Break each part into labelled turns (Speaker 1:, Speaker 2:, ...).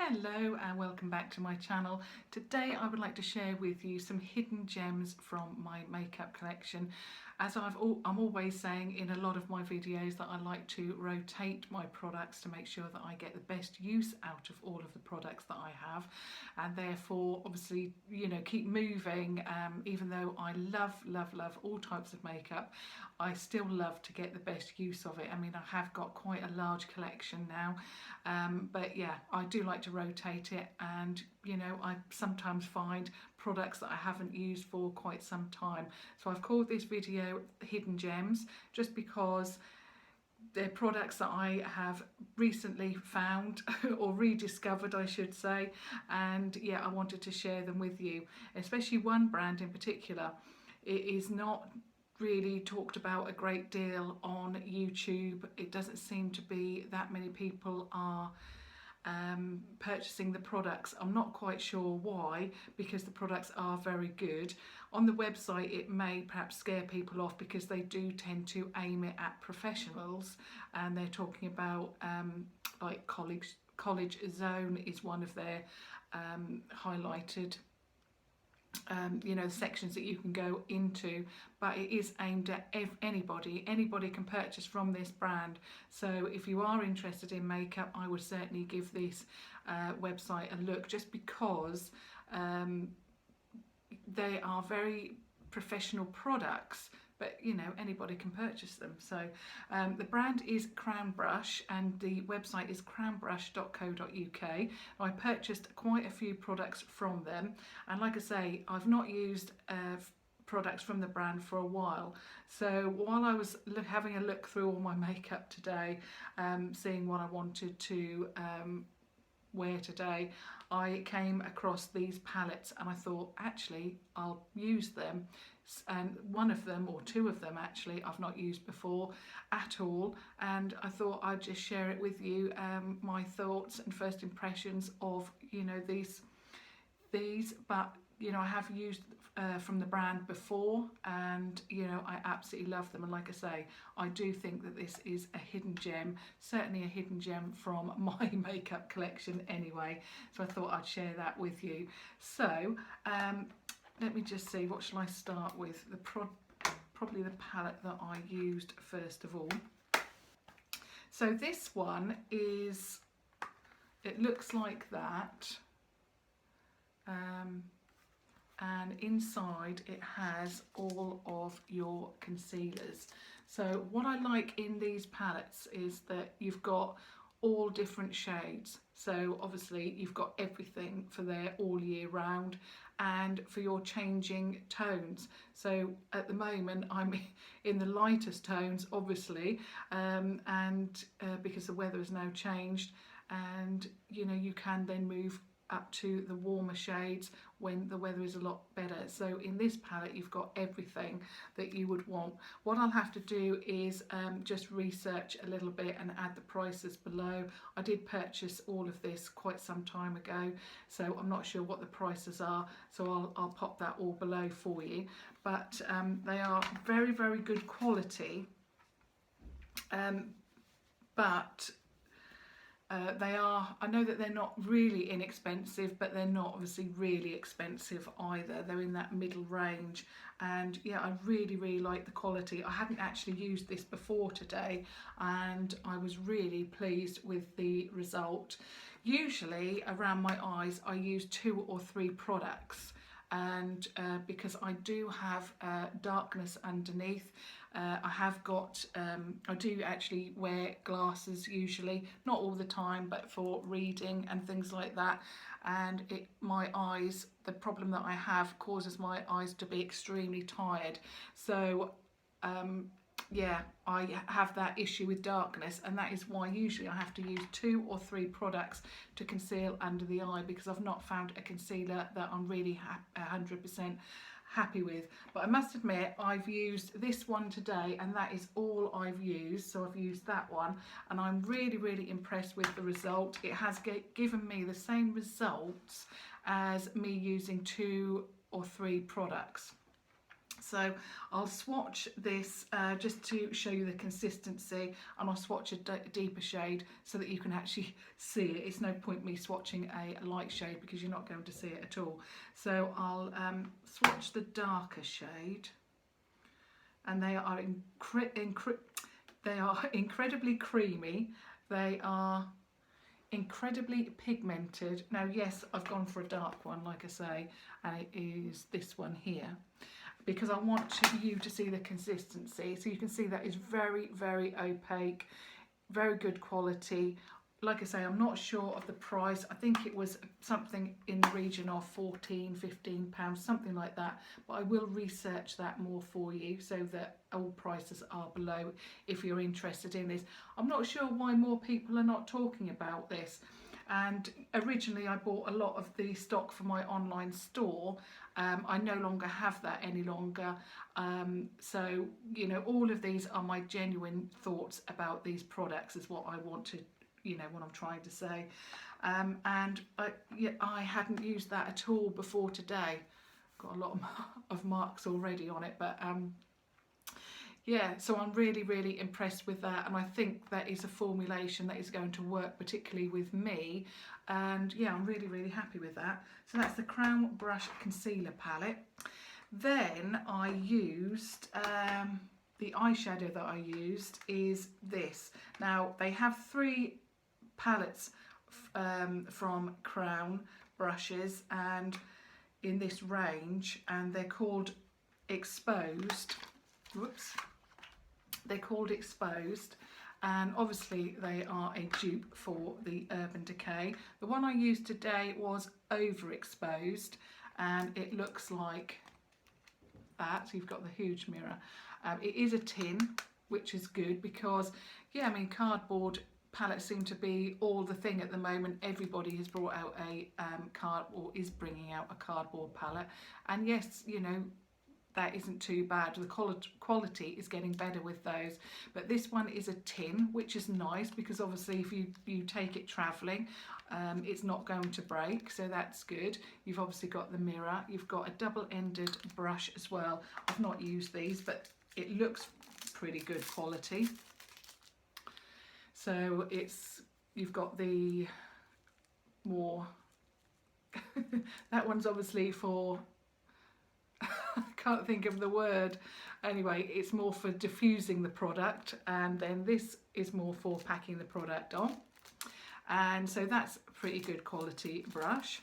Speaker 1: Hello and welcome back to my channel. Today I would like to share with you some hidden gems from my makeup collection. As I'm always saying in a lot of my videos that I like to rotate my products to make sure that I get the best use out of all of the products that I have, and therefore obviously keep moving. Even though I love all types of makeup, I still love to get the best use of it. I mean, I have got quite a large collection now, but yeah, I do like to rotate it, and I sometimes find products that I haven't used for quite some time. So I've called this video Hidden Gems just because they're products that I have recently found or rediscovered, I should say, and yeah, I wanted to share them with you, especially one brand in particular. It is not really talked about a great deal on YouTube. It doesn't seem to be that many people are purchasing the products. I'm not quite sure why, because the products are very good. On the website it may perhaps scare people off because they do tend to aim it at professionals, and they're talking about like college zone is one of their highlighted sections that you can go into, but it is aimed at anybody can purchase from this brand. So if you are interested in makeup, I would certainly give this website a look, just because they are very professional products, but anybody can purchase them. So the brand is Crown Brush and the website is crownbrush.co.uk. I purchased quite a few products from them, and like I say, I've not used products from the brand for a while. So while I was having a look through all my makeup today, seeing what I wanted to wear today, I came across these palettes and I thought, actually I'll use them. And one of them, or two of them actually, I've not used before at all, and I thought I'd just share it with you, my thoughts and first impressions of these, but I have used from the brand before, and I absolutely love them. And like I say, I do think that this is a hidden gem, certainly a hidden gem from my makeup collection anyway, so I thought I'd share that with you. So let me just see, what shall I start with? Probably the palette that I used first of all. So this one is, it looks like that, and inside it has all of your concealers. So what I like in these palettes is that you've got all different shades, so obviously you've got everything for there all year round, and for your changing tones. So at the moment I'm in the lightest tones, obviously, because the weather has now changed, and you can then move up to the warmer shades when the weather is a lot better. So in this palette you've got everything that you would want. What I'll have to do is just research a little bit and add the prices below. I did purchase all of this quite some time ago, so I'm not sure what the prices are, so I'll pop that all below for you. But they are very good quality, but they are, I know that they're not really inexpensive, but they're not obviously really expensive either. They're in that middle range, and yeah, I really like the quality. I hadn't actually used this before today, and I was really pleased with the result. Usually around my eyes I use 2 or 3 products, and because I do have darkness underneath, I have got, I do actually wear glasses usually, not all the time, but for reading and things like that, and my eyes, the problem that I have causes my eyes to be extremely tired. So yeah, I have that issue with darkness, and that is why usually I have to use 2 or 3 products to conceal under the eye, because I've not found a concealer that I'm really 100% happy with. But I must admit, I've used this one today and that is all I've used. So I've used that one and I'm really impressed with the result. It has given me the same results as me using 2 or 3 products. So I'll swatch this just to show you the consistency, and I'll swatch a deeper shade so that you can actually see it. It's no point me swatching a light shade because you're not going to see it at all. So I'll swatch the darker shade, and they are incredibly creamy. They are incredibly pigmented. Now yes, I've gone for a dark one, like I say, and it is this one here, because I want you to see the consistency. So you can see that is very, very opaque, very good quality. Like I say, I'm not sure of the price. I think it was something in the region of £14–15, something like that. But I will research that more for you so that all prices are below if you're interested in this. I'm not sure why more people are not talking about this. And originally I bought a lot of the stock for my online store. I no longer have that any longer. So, you know, all of these are my genuine thoughts about these products, is what I want to, you know, what I'm trying to say. And I hadn't used that at all before today. Got a lot of marks already on it, but yeah, so I'm really, really impressed with that, and I think that is a formulation that is going to work particularly with me, and yeah, I'm really, really happy with that. So that's the Crown Brush Concealer Palette. Then I used, the eyeshadow that I used is this. Now, they have 3 palettes from Crown brushes and in this range, and they're called Exposed. Whoops. They're called Exposed, and obviously they are a dupe for the Urban Decay. The one I used today was Overexposed, and it looks like that. So you've got the huge mirror. It is a tin, which is good because, yeah, I mean, cardboard palettes seem to be all the thing at the moment. Everybody has brought out a or is bringing out a cardboard palette, and yes, you know, that isn't too bad. The quality is getting better with those, but this one is a tin, which is nice because obviously if you take it travelling, it's not going to break, so that's good. You've obviously got the mirror, you've got a double-ended brush as well. I've not used these, but it looks pretty good quality. So you've got the more that one's obviously for I can't think of the word. Anyway, it's more for diffusing the product, and then this is more for packing the product on. And so that's a pretty good quality brush.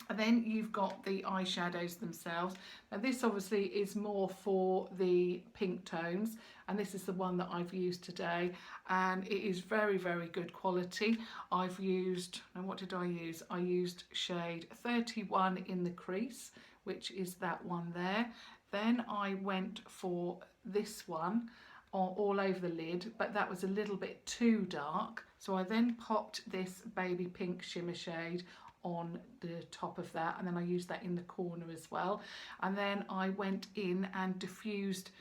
Speaker 1: And then you've got the eyeshadows themselves. Now this obviously is more for the pink tones, and this is the one that I've used today, and it is very, very good quality. I've used, and what did I use? I used shade 31 in the crease, which is that one there. Then I went for this one all over the lid, but that was a little bit too dark. So I then popped this baby pink shimmer shade on the top of that, and then I used that in the corner as well. And then I went in and diffused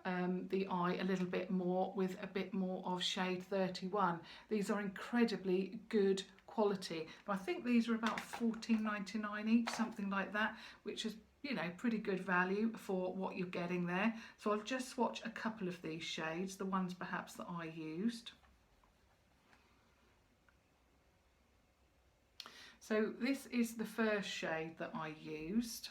Speaker 1: the eye a little bit more with a bit more of shade 31. These are incredibly good quality. I think these are about £14.99 each, something like that, which is, you know, pretty good value for what you're getting there. So I'll just swatch a couple of these shades, the ones perhaps that I used. So this is the first shade that I used.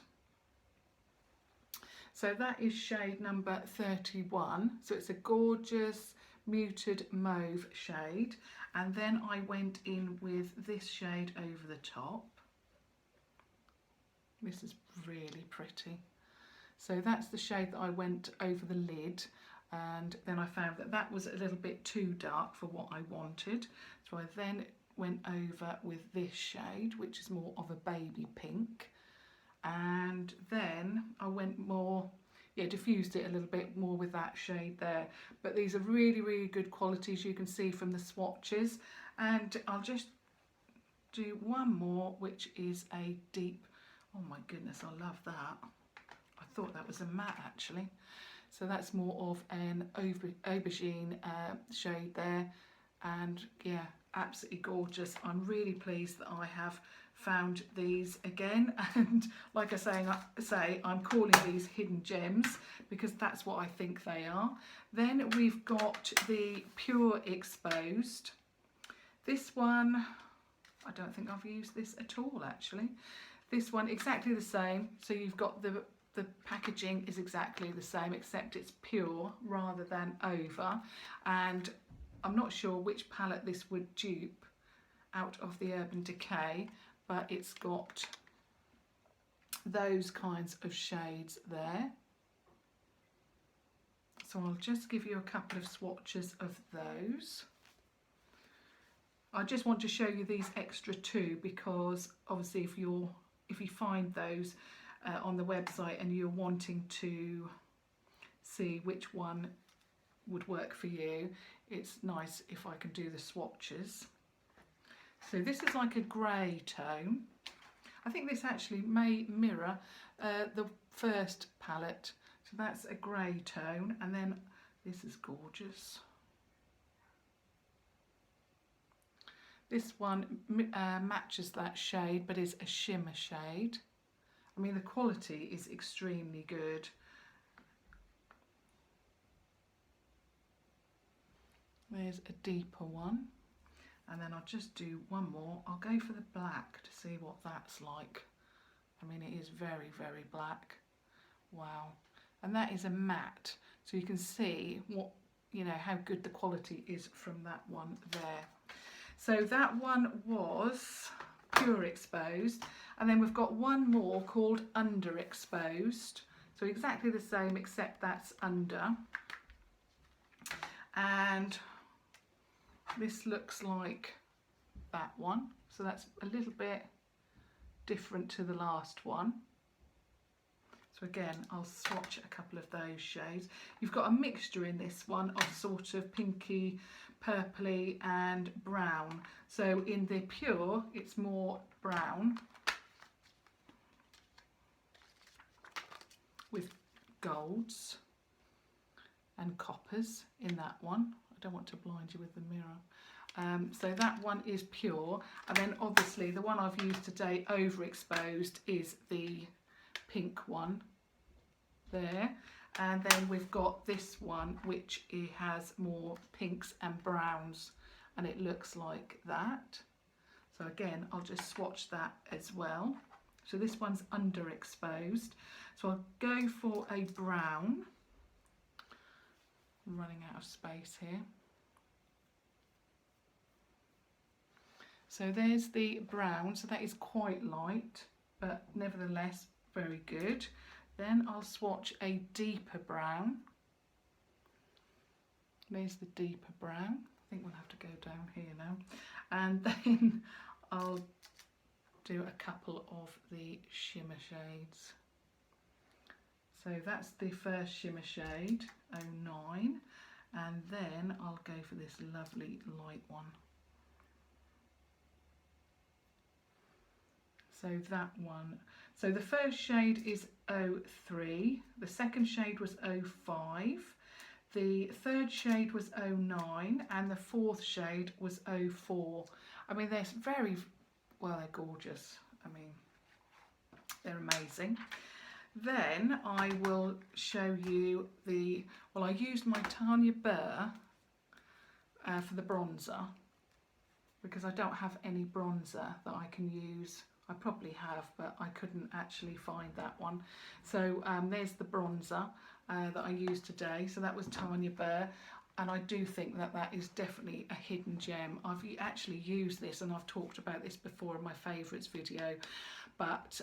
Speaker 1: So that is shade number 31. So it's a gorgeous muted mauve shade. And then I went in with this shade over the top. This is really pretty. So that's the shade that I went over the lid, and then I found that that was a little bit too dark for what I wanted. So I then went over with this shade, which is more of a baby pink, and then I went more, diffused it a little bit more with that shade there. But these are really, really good qualities, you can see from the swatches. And I'll just do one more, which is a deep, oh my goodness, I love that. I thought that was a matte actually. So that's more of an aubergine shade there, and yeah, absolutely gorgeous. I'm really pleased that I have found these again, and like I say, I'm calling these hidden gems because that's what I think they are. Then we've got the Pure Exposed. This one, I don't think I've used this at all actually. This one exactly the same, so you've got the packaging is exactly the same except it's pure rather than over, and I'm not sure which palette this would dupe out of the Urban Decay, but it's got those kinds of shades there. So I'll just give you a couple of swatches of those. I just want to show you these extra two because obviously if you find those on the website and you're wanting to see which one would work for you, it's nice if I can do the swatches. So this is like a grey tone. I think this actually may mirror the first palette. So that's a grey tone, and then this is gorgeous. This one matches that shade but is a shimmer shade. I mean, the quality is extremely good. There's a deeper one, and then I'll just do one more. I'll go for the black to see what that's like. I mean, it is very, very black. Wow. And that is a matte, so you can see what, you know, how good the quality is from that one there. So that one was Pure Exposed, and then we've got one more called Underexposed. So exactly the same except that's under. And this looks like that one, so that's a little bit different to the last one. So again, I'll swatch a couple of those shades. You've got a mixture in this one of sort of pinky, purpley and brown. So in the Pure, it's more brown with golds and coppers in that one. I don't want to blind you with the mirror. So that one is Pure, and then obviously the one I've used today, Overexposed, is the pink one there, and then we've got this one which it has more pinks and browns, and it looks like that. So again, I'll just swatch that as well. So this one's Underexposed, so I'll go for a brown. I'm running out of space here. So there's the brown, so that is quite light, but nevertheless very good. Then I'll swatch a deeper brown. There's the deeper brown. I think we'll have to go down here now. And then I'll do a couple of the shimmer shades. So that's the first shimmer shade, 09, and then I'll go for this lovely light one. So that one, so the first shade is 03, the second shade was 05, the third shade was 09, and the fourth shade was 04. I mean, they're very, well, they're gorgeous. I mean, they're amazing. Then I will show you the, well, I used my Tanya Burr for the bronzer because I don't have any bronzer that I can use. I probably have, but I couldn't actually find that one. So there's the bronzer that I used today. So that was Tanya Burr, and I do think that that is definitely a hidden gem. I've actually used this, and I've talked about this before in my favourites video, but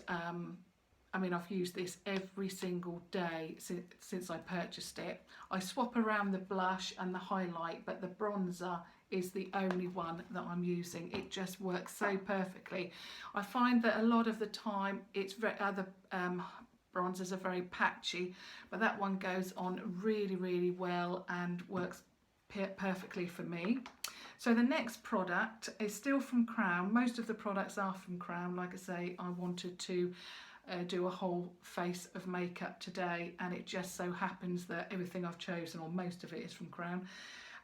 Speaker 1: I mean, I've used this every single day since I purchased it. I swap around the blush and the highlight, but the bronzer is the only one that I'm using. It just works so perfectly. I find that a lot of the time it's other bronzers are very patchy, but that one goes on really, really well and works perfectly for me. So the next product is still from Crown. Most of the products are from Crown. Like I say, I wanted to do a whole face of makeup today, and it just so happens that everything I've chosen, or most of it, is from Crown.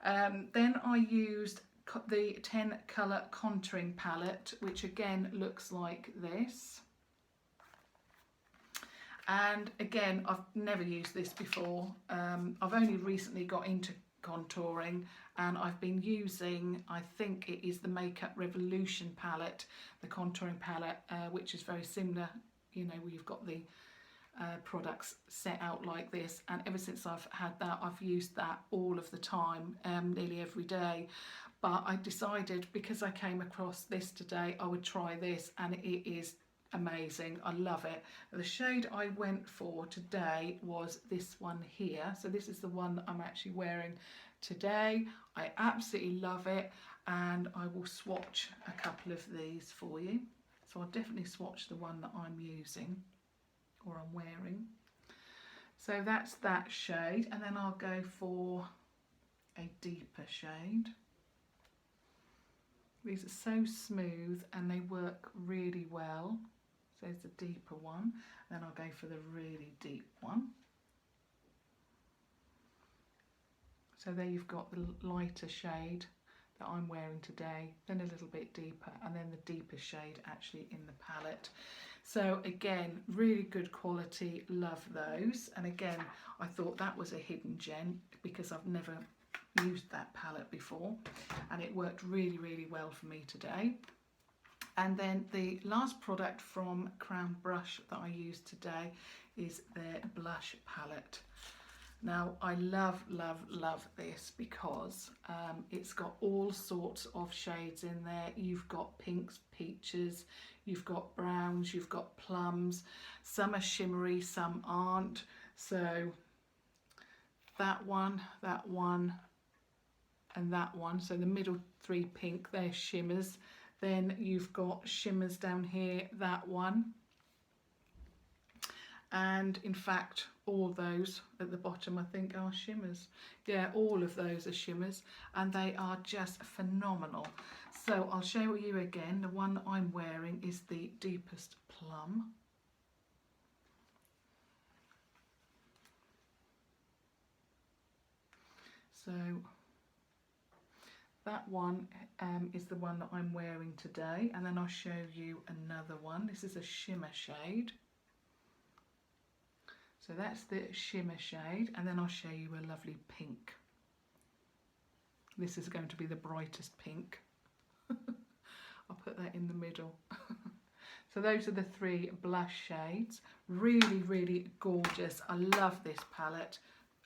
Speaker 1: Then I used the 10 colour contouring palette, which again looks like this. And again, I've never used this before. I've only recently got into contouring, and I've been using, I think it is the Makeup Revolution palette, the contouring palette, which is very similar. You know, where you've got the products set out like this, and ever since I've had that, I've used that all of the time, nearly every day. But I decided, because I came across this today, I would try this, and it is amazing. I love it. The shade I went for today was this one here. So this is the one that I'm actually wearing today. I absolutely love it, and I will swatch a couple of these for you. So I'll definitely swatch the one that I'm using, or I'm wearing. So that's that shade, and then I'll go for a deeper shade. These are so smooth and they work really well. So there's the deeper one, then I'll go for the really deep one. So there you've got the lighter shade that I'm wearing today, then a little bit deeper, and then the deeper shade actually in the palette. So again, really good quality, love those. And again, I thought that was a hidden gem because I've never used that palette before, and it worked really, really well for me today. And then the last product from Crown Brush that I used today is their blush palette. Now I love, love, love this because it's got all sorts of shades in there. You've got pinks, peaches, you've got browns, you've got plums. Some are shimmery, some aren't. So that one, and that one. So the middle three pink, they're shimmers. Then you've got shimmers down here, that one. And in fact, all those at the bottom I think are shimmers. Yeah, all of those are shimmers, and they are just phenomenal. So I'll show you again. The one that I'm wearing is the deepest plum. So that one is the one that I'm wearing today, and then I'll show you another one. This is a shimmer shade. So that's the shimmer shade, and then I'll show you a lovely pink. This is going to be the brightest pink. I'll put that in the middle. So those are the three blush shades. Really, really gorgeous. I love this palette.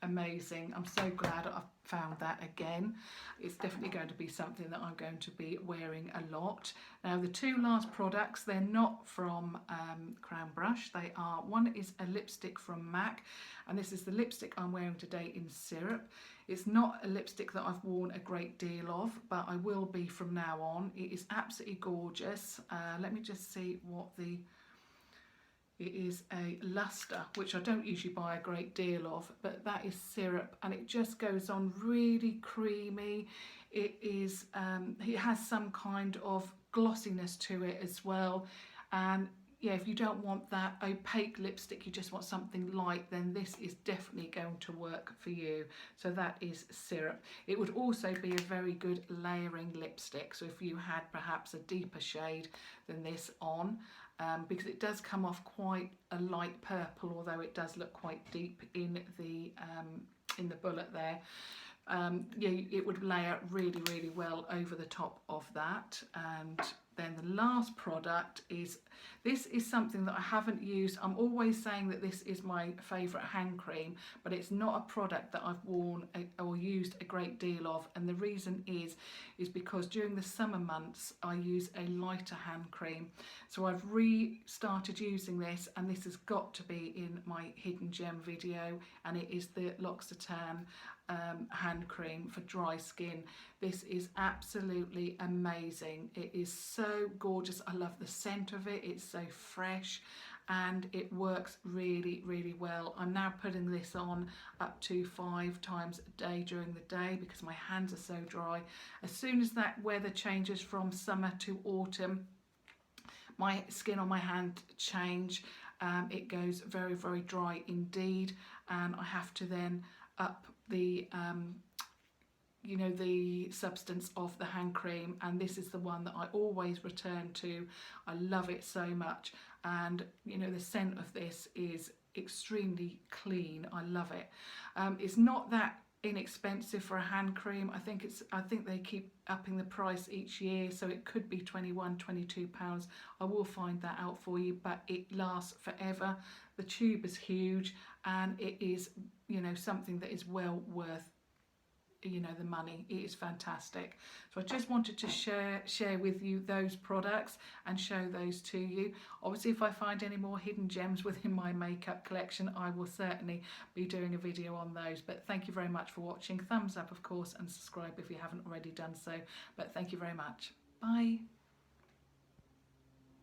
Speaker 1: Amazing. I'm so glad I've found that again. It's definitely going to be something that I'm going to be wearing a lot. Now the two last products, they're not from Crown Brush. They are, one is a lipstick from MAC, and this is the lipstick I'm wearing today in Syrup. It's not a lipstick that I've worn a great deal of, but I will be from now on. It is absolutely gorgeous. Let me just see what the... It is a Lustre, which I don't usually buy a great deal of, but that is Syrup, and it just goes on really creamy. It is, it has some kind of glossiness to it as well. And yeah, if you don't want that opaque lipstick, you just want something light, then this is definitely going to work for you. So that is Syrup. It would also be a very good layering lipstick. So if you had perhaps a deeper shade than this on, because it does come off quite a light purple, although it does look quite deep in the bullet there. Yeah, it would layer really, really well over the top of that. And then the last product is, this is something that I haven't used. I'm always saying that this is my favourite hand cream, but it's not a product that I've worn or used a great deal of. And the reason is because during the summer months I use a lighter hand cream. So I've restarted using this, and this has got to be in my hidden gem video, and it is the L'Occitane hand cream for dry skin. This is absolutely amazing. It is so gorgeous. I love the scent of it. It's so fresh and it works really, really well. I'm now putting this on up to 5 times a day during the day because my hands are so dry. As soon as that weather changes from summer to autumn, my skin on my hand change. It goes very, very dry indeed, and I have to then up the you know, the substance of the hand cream, and this is the one that I always return to. I love it so much, and you know, the scent of this is extremely clean. I love it. It's not that inexpensive for a hand cream. I think they keep upping the price each year, so it could be 21, 22 pounds. I will find that out for you, but it lasts forever. The tube is huge, and it is, you know, something that is well worth, you know, the money. It is fantastic. So I just wanted to share with you those products and show those to you. Obviously, if I find any more hidden gems within my makeup collection, I will certainly be doing a video on those. But thank you very much for watching. Thumbs up, of course, and subscribe if you haven't already done so. But thank you very much. Bye.